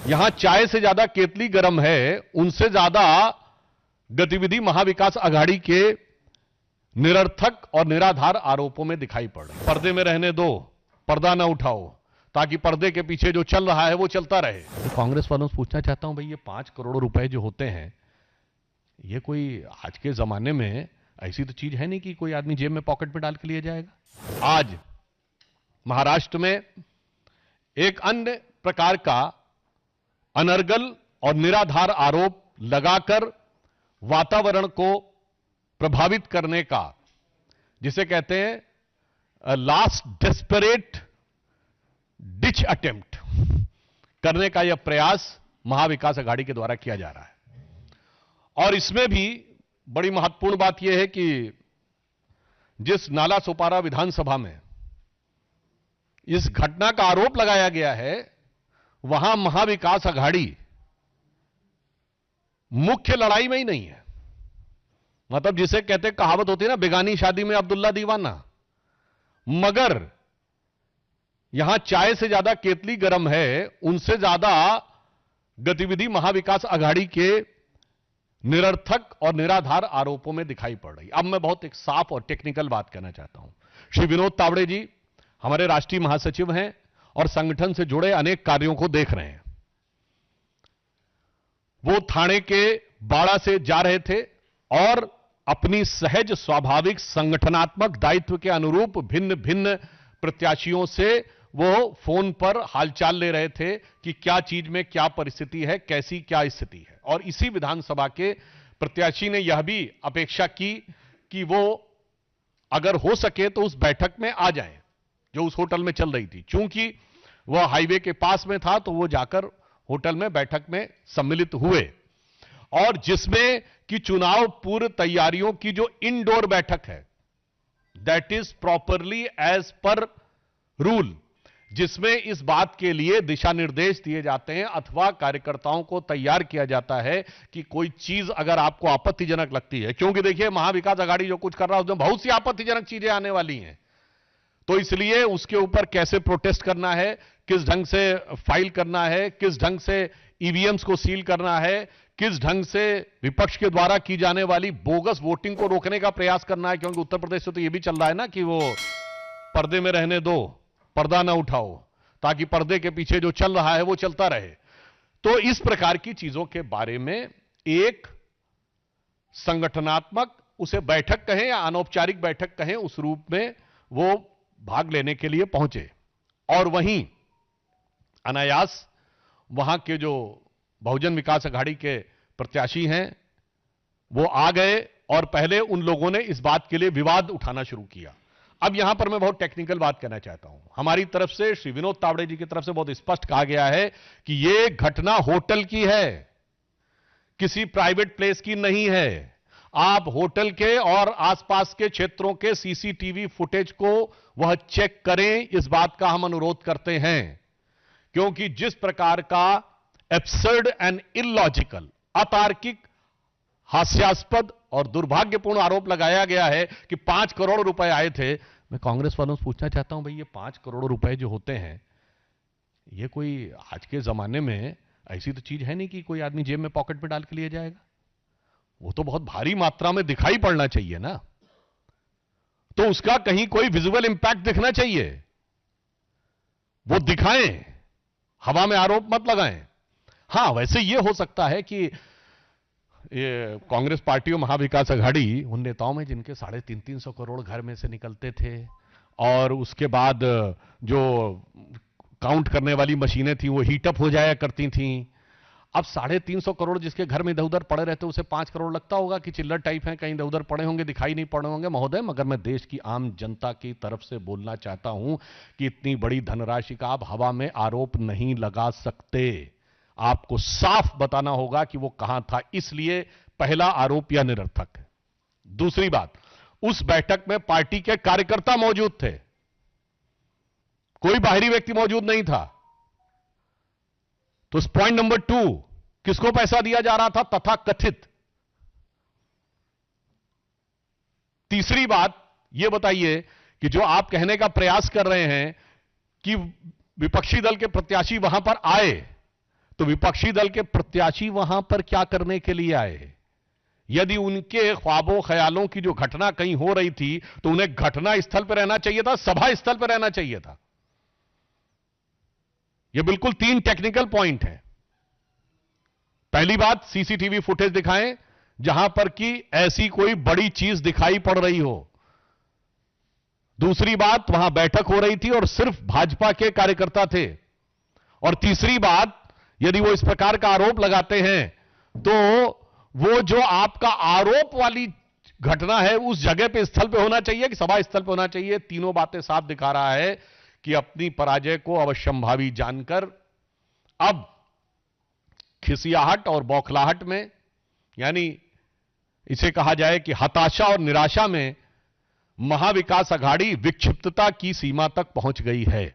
यहां चाय से ज्यादा केतली गर्म है, उनसे ज्यादा गतिविधि महाविकास अघाड़ी के निरर्थक और निराधार आरोपों में दिखाई पड़ रही। पर्दे में रहने दो, पर्दा ना उठाओ, ताकि पर्दे के पीछे जो चल रहा है वो चलता रहे। तो कांग्रेस वालों से पूछना चाहता हूं, भाई ये 5 करोड़ रुपए जो होते हैं, ये कोई आज के जमाने में ऐसी तो चीज है नहीं कि कोई आदमी जेब में पॉकेट में डाल के लिए जाएगा। आज महाराष्ट्र में एक अन्य प्रकार का अनर्गल और निराधार आरोप लगाकर वातावरण को प्रभावित करने का, जिसे कहते हैं लास्ट डेस्परेट डिच अटेम्प्ट करने का यह प्रयास महाविकास अघाड़ी के द्वारा किया जा रहा है। और इसमें भी बड़ी महत्वपूर्ण बात यह है कि जिस नाला सोपारा विधानसभा में इस घटना का आरोप लगाया गया है, वहां महाविकास अघाड़ी मुख्य लड़ाई में ही नहीं है। मतलब जिसे कहते कहावत होती है ना, बेगानी शादी में अब्दुल्ला दीवाना। मगर यहां चाय से ज्यादा केतली गर्म है, उनसे ज्यादा गतिविधि महाविकास अघाड़ी के निरर्थक और निराधार आरोपों में दिखाई पड़ रही। अब मैं बहुत एक साफ और टेक्निकल बात कहना चाहता हूं। श्री विनोद तावड़े जी हमारे राष्ट्रीय महासचिव हैं और संगठन से जुड़े अनेक कार्यों को देख रहे हैं। वो थाने के बाड़ा से जा रहे थे और अपनी सहज स्वाभाविक संगठनात्मक दायित्व के अनुरूप भिन्न भिन्न प्रत्याशियों से वो फोन पर हालचाल ले रहे थे कि क्या चीज में क्या परिस्थिति है, कैसी क्या स्थिति है। और इसी विधानसभा के प्रत्याशी ने यह भी अपेक्षा की कि वो अगर हो सके तो उस बैठक में आ जाएं जो उस होटल में चल रही थी। चूंकि वह हाईवे के पास में था तो वो जाकर होटल में बैठक में सम्मिलित हुए, और जिसमें कि चुनाव पूर्व तैयारियों की जो इंडोर बैठक है, that is properly as per rule, जिसमें इस बात के लिए दिशा निर्देश दिए जाते हैं अथवा कार्यकर्ताओं को तैयार किया जाता है कि कोई चीज अगर आपको आपत्तिजनक लगती है, क्योंकि देखिए महाविकास अघाड़ी जो कुछ कर रहा है उसमें बहुत सी आपत्तिजनक चीजें आने वाली हैं, तो इसलिए उसके ऊपर कैसे प्रोटेस्ट करना है, किस ढंग से फाइल करना है, किस ढंग से ईवीएम्स को सील करना है, किस ढंग से विपक्ष के द्वारा की जाने वाली बोगस वोटिंग को रोकने का प्रयास करना है। क्योंकि उत्तर प्रदेश से तो यह भी चल रहा है ना कि वो पर्दे में रहने दो, पर्दा ना उठाओ, ताकि पर्दे के पीछे जो चल रहा है वो चलता रहे। तो इस प्रकार की चीजों के बारे में एक संगठनात्मक, उसे बैठक कहें या अनौपचारिक बैठक कहें, उस रूप में वो भाग लेने के लिए पहुंचे। और वहीं अनायास वहां के जो बहुजन विकास अघाड़ी के प्रत्याशी हैं वो आ गए और पहले उन लोगों ने इस बात के लिए विवाद उठाना शुरू किया। अब यहां पर मैं बहुत टेक्निकल बात कहना चाहता हूं। हमारी तरफ से, श्री विनोद तावड़े जी की तरफ से बहुत स्पष्ट कहा गया है कि यह घटना होटल की है, किसी प्राइवेट प्लेस की नहीं है। आप होटल के और आसपास के क्षेत्रों के सीसीटीवी फुटेज को वह चेक करें, इस बात का हम अनुरोध करते हैं। क्योंकि जिस प्रकार का एब्सर्ड एंड इलॉजिकल, अतार्किक, हास्यास्पद और दुर्भाग्यपूर्ण आरोप लगाया गया है कि 5 करोड़ रुपए आए थे, मैं कांग्रेस वालों से पूछना चाहता हूं, भाई ये 5 करोड़ रुपए जो होते हैं, ये कोई आज के जमाने में ऐसी तो चीज है नहीं कि कोई आदमी जेब में पॉकेट में डाल के लिए जाएगा। वो तो बहुत भारी मात्रा में दिखाई पड़ना चाहिए ना, तो उसका कहीं कोई विजुअल इंपैक्ट दिखना चाहिए, वो दिखाएं, हवा में आरोप मत लगाएं। हां, वैसे ये हो सकता है कि ये कांग्रेस पार्टी और महाविकास अघाड़ी उन नेताओं में जिनके 350 करोड़ घर में से निकलते थे, और उसके बाद जो काउंट करने वाली मशीनें थी वो हीटअप हो जाया करती थी। अब 350 करोड़ जिसके घर में इधर उधर पड़े रहते, उसे 5 करोड़ लगता होगा कि चिल्लर टाइप हैं, कहीं इधर उधर पड़े होंगे, दिखाई नहीं पड़े होंगे। महोदय, मगर मैं देश की आम जनता की तरफ से बोलना चाहता हूं कि इतनी बड़ी धनराशि का आप हवा में आरोप नहीं लगा सकते। आपको साफ बताना होगा कि वो कहां था। इसलिए पहला आरोप यह निरर्थक है। दूसरी बात, उस बैठक में पार्टी के कार्यकर्ता मौजूद थे, कोई बाहरी व्यक्ति मौजूद नहीं था। तो पॉइंट नंबर 2, किसको पैसा दिया जा रहा था तथा कथित। तीसरी बात यह बताइए कि जो आप कहने का प्रयास कर रहे हैं कि विपक्षी दल के प्रत्याशी वहां पर आए, तो विपक्षी दल के प्रत्याशी वहां पर क्या करने के लिए आए? यदि उनके ख्वाबों ख्यालों की जो घटना कहीं हो रही थी तो उन्हें घटना स्थल पर रहना चाहिए था, सभा स्थल पर रहना चाहिए था। यह बिल्कुल 3 टेक्निकल पॉइंट है। पहली बात, सीसीटीवी फुटेज दिखाएं जहां पर कि ऐसी कोई बड़ी चीज दिखाई पड़ रही हो। दूसरी बात, वहां बैठक हो रही थी और सिर्फ भाजपा के कार्यकर्ता थे। और तीसरी बात, यदि वो इस प्रकार का आरोप लगाते हैं तो वो जो आपका आरोप वाली घटना है उस जगह पे स्थल पे होना चाहिए कि सभा स्थल पे होना चाहिए। तीनों बातें साफ दिखा रहा है कि अपनी पराजय को अवश्यंभावी जानकर अब खिसियाहट और बौखलाहट में, यानी इसे कहा जाए कि हताशा और निराशा में महाविकास अघाड़ी विक्षिप्तता की सीमा तक पहुंच गई है।